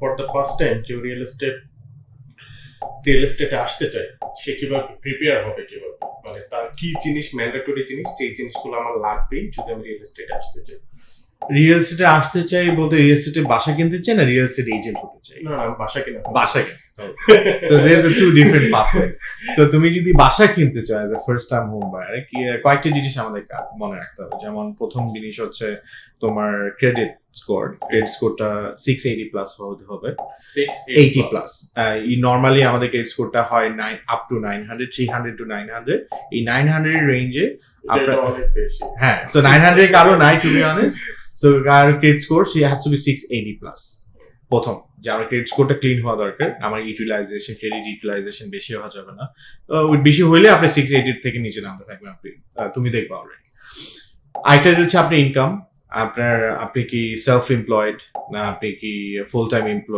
For the first time কেউ real এস্টেটে আসতে চায়, সে কিভাবে প্রিপেয়ার হবে, কিভাবে মানে তার কি জিনিস ম্যান্ডেটরি জিনিস, যেই জিনিসগুলো আমার লাগবেই যদি আমি রিয়েল এস্টেটে আসতে চাই? রিয়েল এস্টেটে আসতে চাই বলতে রিয়েল এস্টেটে বাসা কিনতে চাই না রিয়েল এস্টেট এজেন্ট হতে চাই? না আমি বাসা কিনা বাসা so there's a two different pathway. So তুমি যদি বাসা কিনতে চাও as a first time home buyer, কয়েকটা জিনিস আমাদের মনে রাখতে হবে। যেমন প্রথম জিনিস হচ্ছে তোমার ক্রেডিট স্কোরটা 680 প্লাস হতে হবে। 80 প্লাস নরমালি আমাদের ক্রেডিট স্কোরটা হয় 9 up to 900, 300 to 900। এই 900 এর রেঞ্জে আপনার অনেক বেশি। হ্যাঁ, সো 900 কারো নাই টু বি অনেস্ট। সো আর credit score she has to be 680 plus. প্রথম যে আমার ক্রেডিট স্কোরটা ক্লিন হওয়া দরকার, আমার ক্রেডিট ইউটিলাইজেশন বেশি হওয়া যাবে না। বেশি হইলে আপনি 680 থেকে নিচে নামতে থাকবেন, আপনি তুমি দেখবা অলরেডি। আরেকটা হচ্ছে আপনি ইনকাম, আপনি কি সেলফ এমপ্লয়েড না আপনি কি ফুল টাইম এমপ্লয়েড